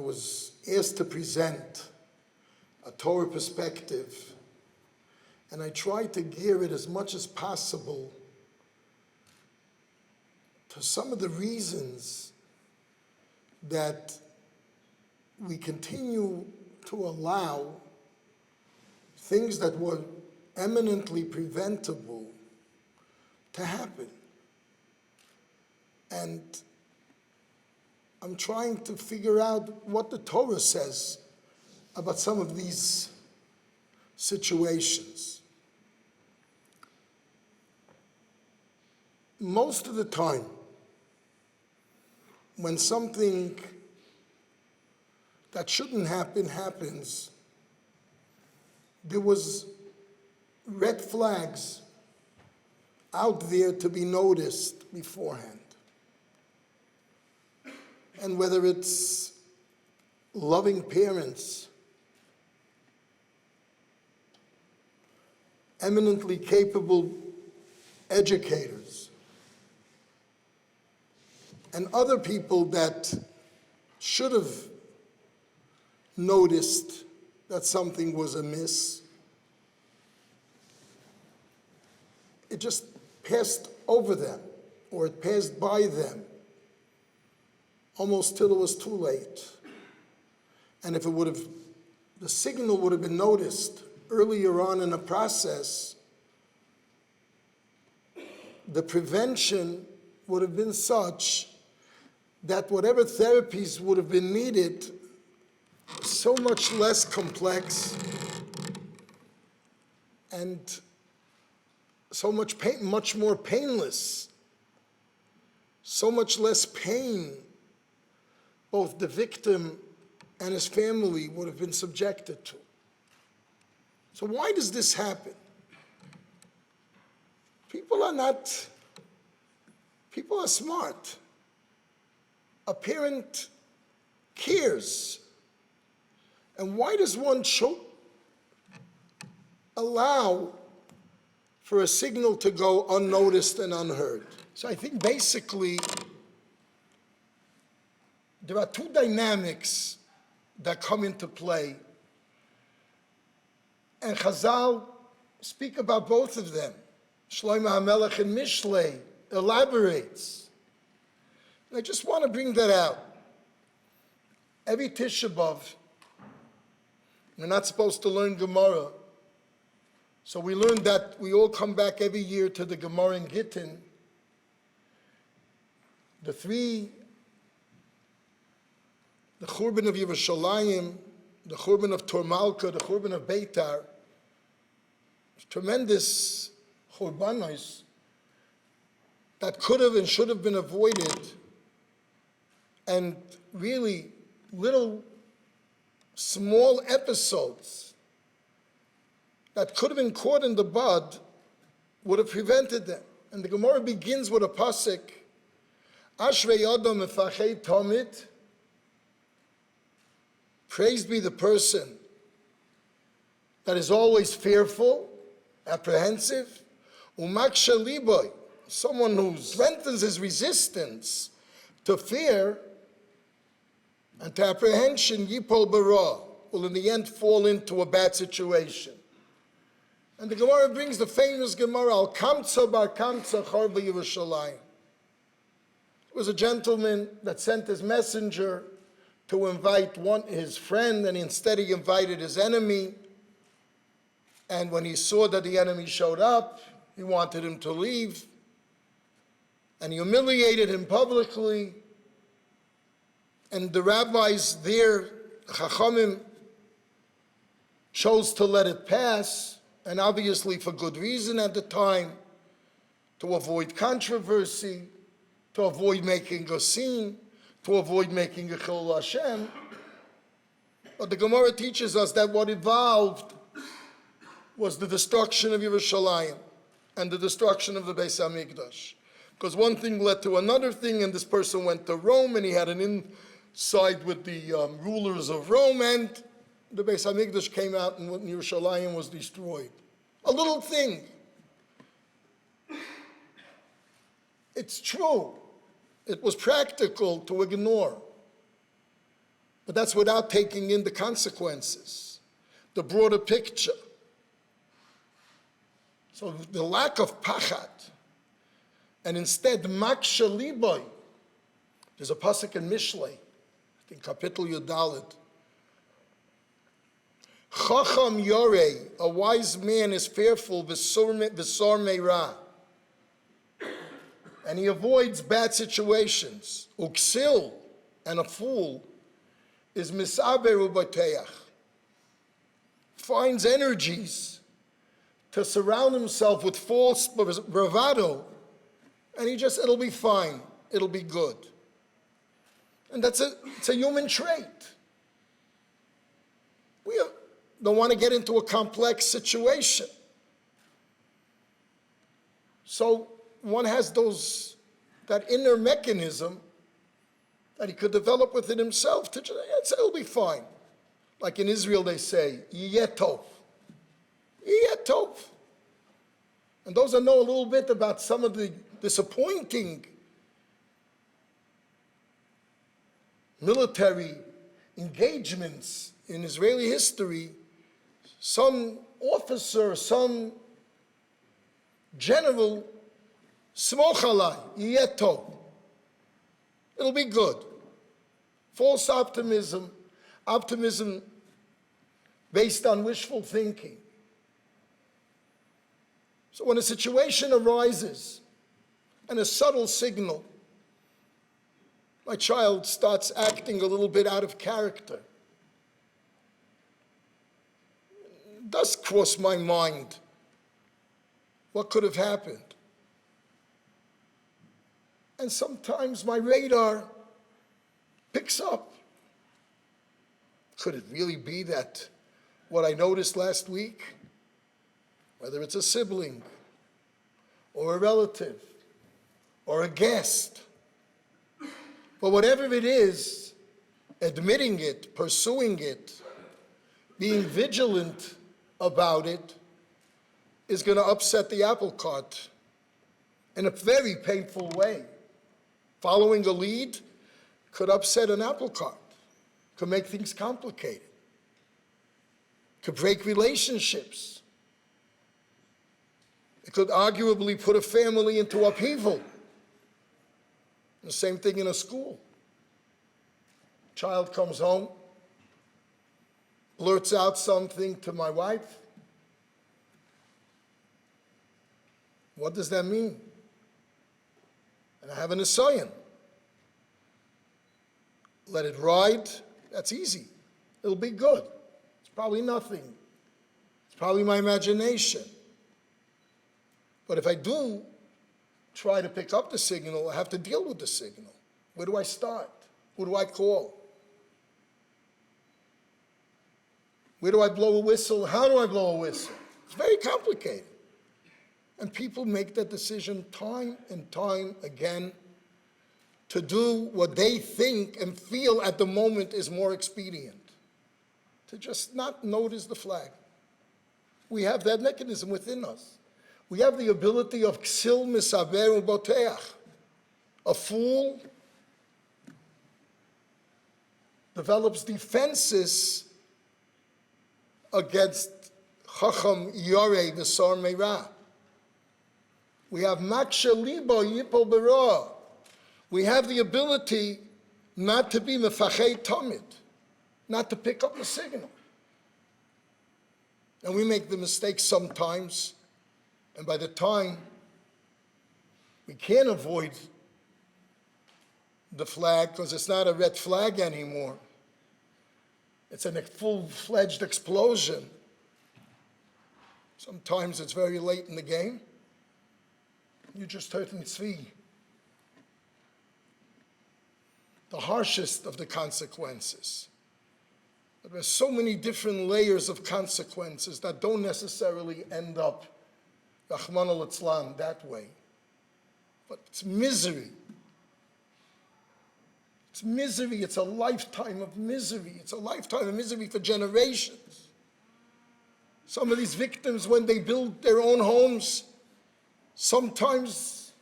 was asked to present a Torah perspective, and I tried to gear it as much as possible to some of the reasons that we continue to allow things that were eminently preventable to happen. And I'm trying to figure out what the Torah says about some of these situations. Most of the time, when something that shouldn't happen happens, there was red flags out there to be noticed beforehand. And whether it's loving parents, eminently capable educators, and other people that should have noticed that something was amiss, it just passed over them, or it passed by them, almost till it was too late. And if it would have, the signal would have been noticed earlier on in the process, the prevention would have been such that whatever therapies would have been needed, so much less complex and so much more painless, so much less pain both the victim and his family would have been subjected to. So why does this happen? People are smart. A parent cares. And why does one allow for a signal to go unnoticed and unheard? So I think basically there are two dynamics that come into play. And Chazal speak about both of them. Shlomo HaMelech in Mishlei elaborates. And I just want to bring that out. Every Tisha B'Av, we're not supposed to learn Gemara. So we learned that we all come back every year to the Gemara in Gittin. The Churban of Yerushalayim, the Churban of Tormalka, the Churban of Beitar, tremendous Churbanos that could have and should have been avoided, and really little small episodes that could have been caught in the bud would have prevented them. And the Gemara begins with a pasuk, Ashrei Adam Mefachei Tamid, praised be the person that is always fearful, apprehensive, umaksha liboy, someone who strengthens his resistance to fear and to apprehension, yipol bara, will in the end fall into a bad situation. And the Gemara brings the famous Gemara, Al Kamtza Bar Kamtza Charba Yerushalayim. It was a gentleman that sent his messenger to invite his friend, and instead he invited his enemy. And when he saw that the enemy showed up, he wanted him to leave. And he humiliated him publicly. And the rabbis there, Chachamim, chose to let it pass, and obviously for good reason at the time, to avoid controversy, to avoid making a scene, to avoid making a chilul Hashem. But the Gemara teaches us that what evolved was the destruction of Yerushalayim and the destruction of the Beis HaMikdash. Because one thing led to another thing, and this person went to Rome, and he had an inside with the rulers of Rome, and the Beis HaMikdash came out, and Yerushalayim was destroyed. A little thing. It's true. It was practical to ignore. But that's without taking in the consequences, the broader picture. So the lack of pachad, and instead maksha liboy. There's a pasuk in Mishlei, I think Kapitel Yudalit. Chacham yorei, a wise man is fearful, v'sor meira, and he avoids bad situations. Uksil, and a fool, is misaber ubateach, finds energies to surround himself with false bravado, and it'll be fine, it'll be good. And it's a human trait. We don't want to get into a complex situation. So one has that inner mechanism that he could develop within himself to just, it'll be fine. Like in Israel they say, Yeh tov. Yeh tov. And those that know a little bit about some of the disappointing military engagements in Israeli history, some officer, some general, smoch alai, yeh tov. It'll be good. False optimism based on wishful thinking. So when a situation arises and a subtle signal, my child starts acting a little bit out of character, it does cross my mind what could have happened. And sometimes my radar picks up. Could it really be that what I noticed last week, whether it's a sibling or a relative or a guest, but whatever it is, admitting it, pursuing it, being vigilant about it, is going to upset the apple cart in a very painful way. Following a lead could upset an apple cart, could make things complicated, could break relationships. It could arguably put a family into upheaval. The same thing in a school. Child comes home, blurts out something to my wife. What does that mean? And I have an assignment. Let it ride. That's easy. It'll be good. It's probably nothing. It's probably my imagination. But if I do try to pick up the signal, I have to deal with the signal. Where do I start? Who do I call? Where do I blow a whistle? How do I blow a whistle? It's very complicated. And people make that decision time and time again to do what they think and feel at the moment is more expedient. To just not notice the flag. We have that mechanism within us. We have the ability of ksil misaber uboteach. A fool develops defenses against chacham yorei v'sar meira. We have maksha libo yipol bera. We have the ability not to be mefachet tamid, not to pick up the signal. And we make the mistake sometimes, and by the time we can't avoid the flag, because it's not a red flag anymore, it's a full-fledged explosion. Sometimes it's very late in the game. You just heard in tzvi. The harshest of the consequences. But there's so many different layers of consequences that don't necessarily end up, Rahman al-Islam, that way. But it's misery. It's misery. It's a lifetime of misery. It's a lifetime of misery for generations. Some of these victims, when they build their own homes, sometimes,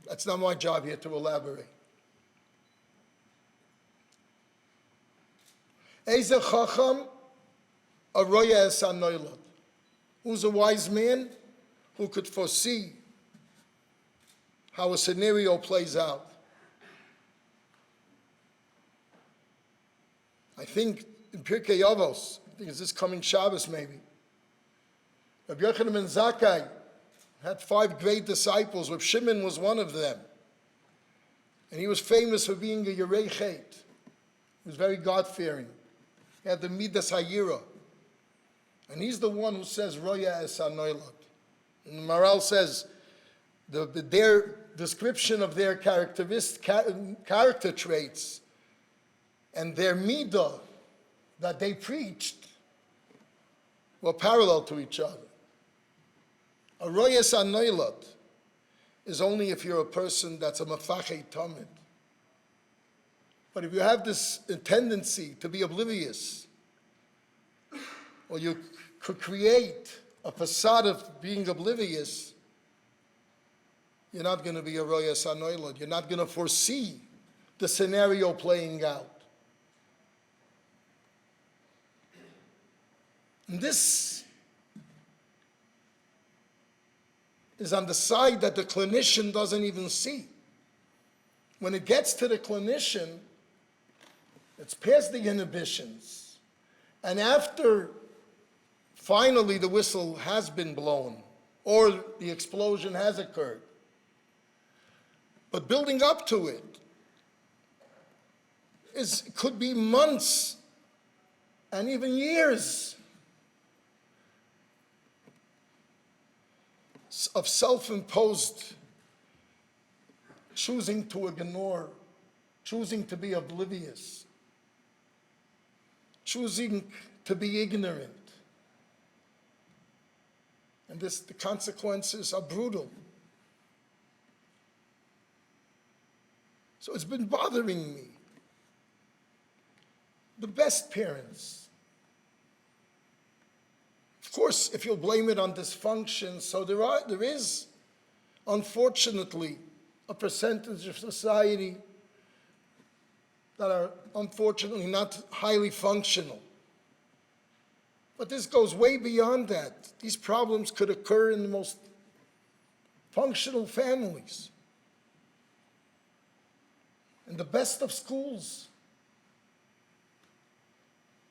that's not my job here to elaborate. Eze chacham aroya es hanoilad. Who's a wise man who could foresee how a scenario plays out? I think in Pirkei Avos, I think it's this coming Shabbos maybe, Rabbi Yochanan ben Zakkai had 5 great disciples. Rabbi Shimon was one of them. And he was famous for being a Yerei Chet. He was very God-fearing. He had the Midas Hayira. And he's the one who says, Roya es hanoilad. And the Maral says, their description of their character traits and their midah that they preached were parallel to each other. A roya es hanoilad is only if you're a person that's a mafachei tamid. But if you have this tendency to be oblivious, or you could create a facade of being oblivious, you're not going to be a roya es hanoilad. You're not going to foresee the scenario playing out. And this is on the side that the clinician doesn't even see. When it gets to the clinician, it's past the inhibitions. And after finally the whistle has been blown or the explosion has occurred, but building up to it could be months and even years of self-imposed choosing to ignore, choosing to be oblivious, choosing to be ignorant. And the consequences are brutal. So it's been bothering me. The best parents, of course, if you'll blame it on dysfunction, so there is, unfortunately, a percentage of society that are unfortunately not highly functional. But this goes way beyond that. These problems could occur in the most functional families, in the best of schools,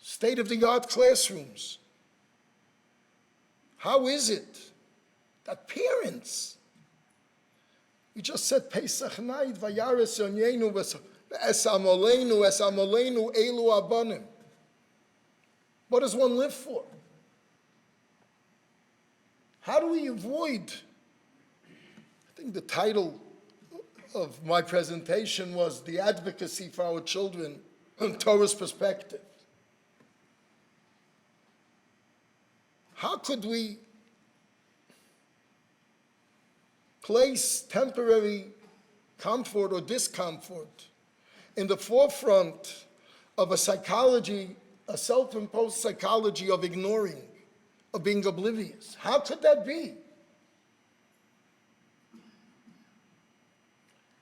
state-of-the-art classrooms. How is it that parents, we just said Pesach night, Vayares Yonyenu es amolenu elu abanim. What does one live for? How do we avoid? I think the title of my presentation was The Advocacy for Our Children from Torah's Perspective. How could we place temporary comfort or discomfort in the forefront of a psychology, a self-imposed psychology of ignoring, of being oblivious? How could that be?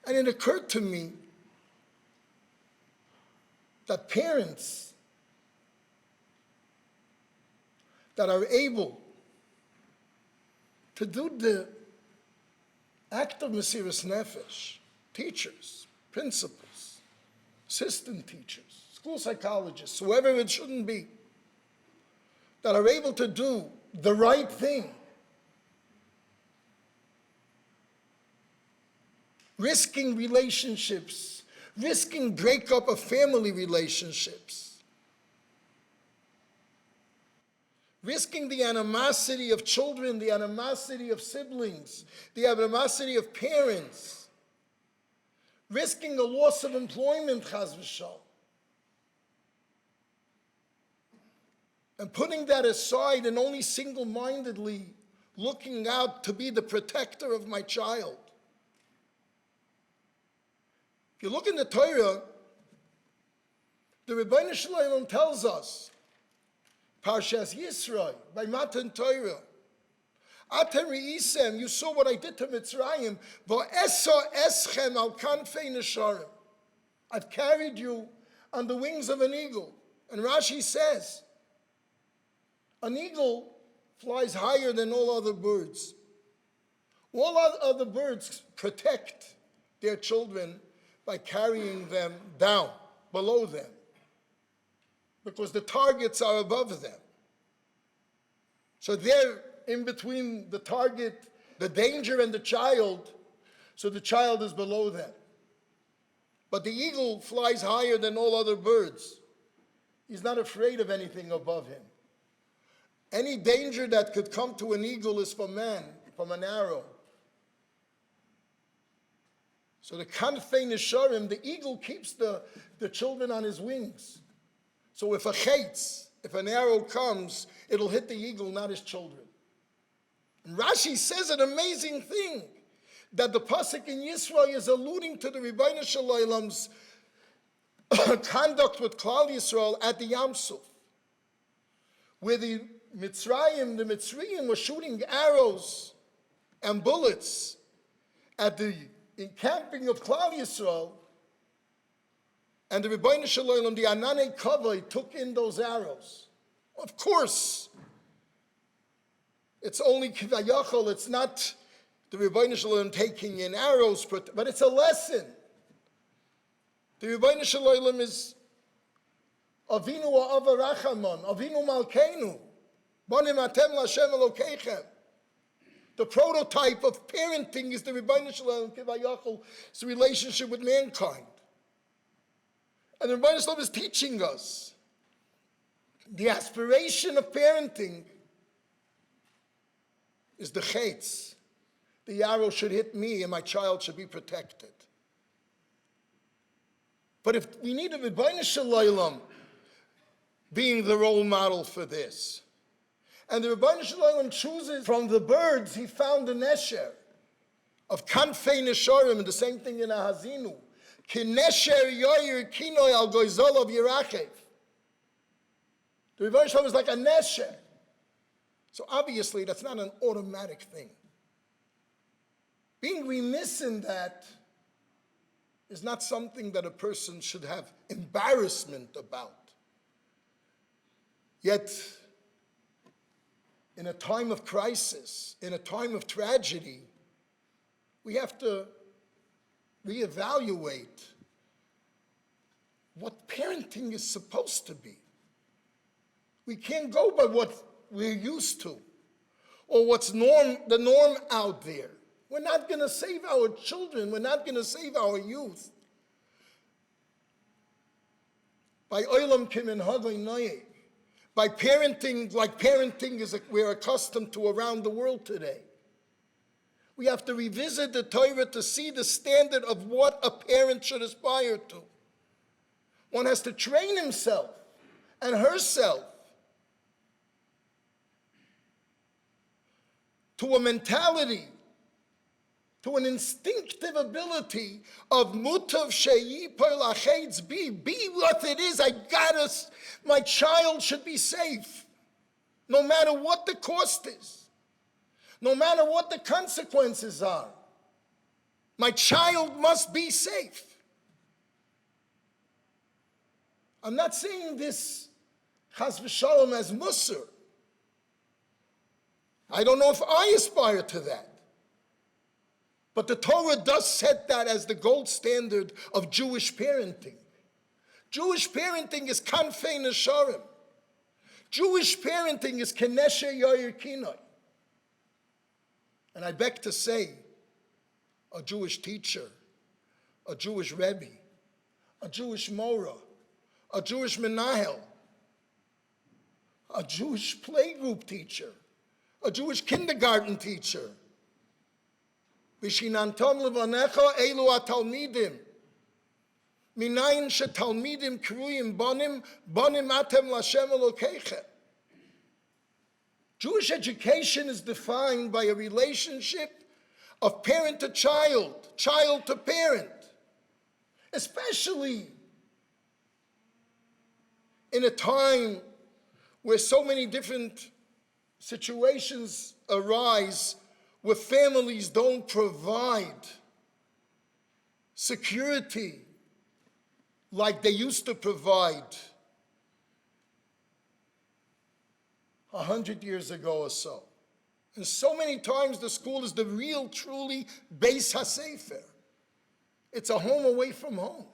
And it occurred to me that parents that are able to do the act of Mesiras Nefesh, teachers, principals, assistant teachers, school psychologists, whoever it shouldn't be, that are able to do the right thing, risking relationships, risking breakup of family relationships, risking the animosity of children, the animosity of siblings, the animosity of parents, risking a loss of employment, chas v'shal, and putting that aside and only single-mindedly looking out to be the protector of my child. If you look in the Torah, the Rebbeinu Shalom tells us, Parshas Yisro, by Matan Torah, Atem re'isem, you saw what I did to Mitzrayim, va'esa eschem al kanfei nesharim. I've carried you on the wings of an eagle. And Rashi says, an eagle flies higher than all other birds. All other birds protect their children by carrying them down, below them, because the targets are above them. So they're in between the target, the danger, and the child, so the child is below them. But the eagle flies higher than all other birds. He's not afraid of anything above him. Any danger that could come to an eagle is from man, from an arrow. So the kanfei nesharim, the eagle keeps the children on his wings. So if if an arrow comes, it'll hit the eagle, not his children. And Rashi says an amazing thing, that the pasuk in Yisrael is alluding to the Ribbono Shel Olam's conduct with Klal Yisrael at the Yam Suf, where the Mitzrayim were shooting arrows and bullets at the encamping of Klal Yisrael, and the Ribbono Shel Olam, the Ananei Kavod, took in those arrows. Of course, it's only Kivayachol, it's not the Ribbono Shel Olam taking in arrows, but it's a lesson. The Ribbono Shel Olam is Avinu Ha'ava Rachamon, Avinu Malkeinu, Bonim Atem L'Hashem Elokeichem. The prototype of parenting is the Ribbono Shel Olam Kivayachol's relationship with mankind. And the Ribbono Shel Olam is teaching us the aspiration of parenting is the chetz. The arrow should hit me and my child should be protected. But if we need a Ribbono Shel Olam being the role model for this, and the Ribbono Shel Olam chooses from the birds, he found the nesher of kanfei nesharim, and the same thing in Ahazinu. Ki nesher yoyer kinoi al goizol of yirachev. The Ribbono Shel Olam is like a nesher. So obviously that's not an automatic thing. Being remiss in that is not something that a person should have embarrassment about. Yet, in a time of crisis, in a time of tragedy, we have to reevaluate what parenting is supposed to be. We can't go by what we're used to or what's the norm out there. We're not going to save our children. We're not going to save our youth by olam kiminhagay noye, by parenting like parenting we're accustomed to around the world today. We have to revisit the Torah to see the standard of what a parent should aspire to. One has to train himself and herself to a mentality, to an instinctive ability of mutav she'yipol achetz be what it is. My child should be safe, no matter what the cost is, no matter what the consequences are. My child must be safe. I'm not saying this chas v'shalom as musar. I don't know if I aspire to that. But the Torah does set that as the gold standard of Jewish parenting. Jewish parenting is kanfei nesharim. Jewish parenting is keneshe yoyer kinoi. And I beg to say, a Jewish teacher, a Jewish Rabbi, a Jewish Mora, a Jewish Menahel, a Jewish playgroup teacher, a Jewish kindergarten teacher, Vishinantom levanecha elu atalmidim. Minayin shetalmidim kruyim bonim atem l'Hashem Elokeichem. Jewish education is defined by a relationship of parent to child, child to parent, especially in a time where so many different situations arise where families don't provide security like they used to provide 100 years ago or so. And so many times the school is the real, truly Beis HaSefer. It's a home away from home.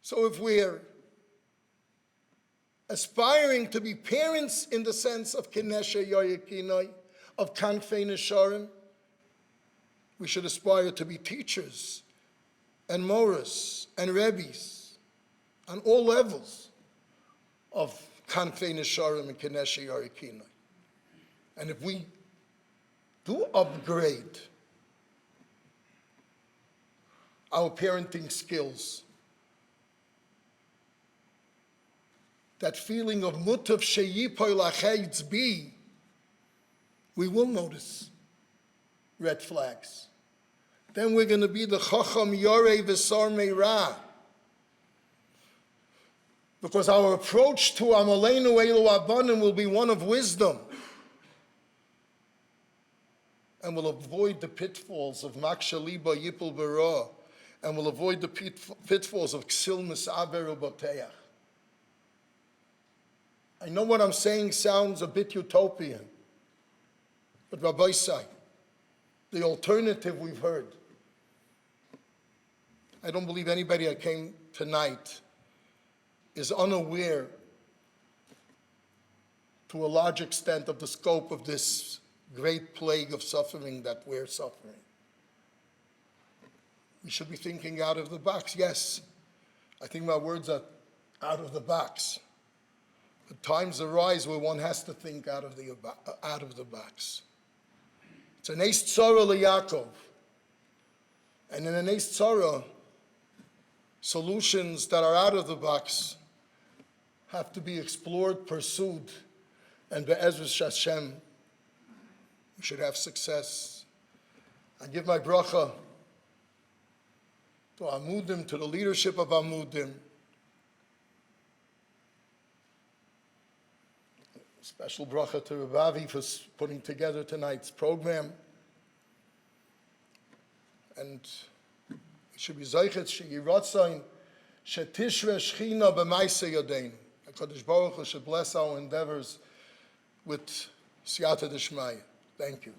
So if we're aspiring to be parents in the sense of Kinesha Yoyekinoi, of Kanfei Nesharim, we should aspire to be teachers and moras and rebbes on all levels of Kanfei Nesharim and Kinesha Yoyekinoi. And if we do upgrade our parenting skills, that feeling of mutav sheyipoy lachayitz bi, we will notice red flags. Then we're going to be the chacham yorei v'sar meira, because our approach to Amaleinu Elu Abanim will be one of wisdom, and will avoid the pitfalls of maksha liba yipul bara, and will avoid the pitfalls of ksil misaver u'boteach. I know what I'm saying sounds a bit utopian, but Rabbi said, the alternative we've heard. I don't believe anybody that came tonight is unaware to a large extent of the scope of this great plague of suffering that we're suffering. We should be thinking out of the box. Yes, I think my words are out of the box. But times arise where one has to think out of the box. It's an Eis Tzara LeYaakov. And in an Eis Tzara, solutions that are out of the box have to be explored, pursued, and be'ezras Hashem, we should have success. I give my bracha to Amudim, to the leadership of Amudim. Special bracha to Rabbi for putting together tonight's program. And it should be Zeichet Sheyiratzain Shetishre Shechina B'maisei Yodeinu. HaKadosh Baruch Hu should bless our endeavors with Siyata D'Shmaya. Thank you.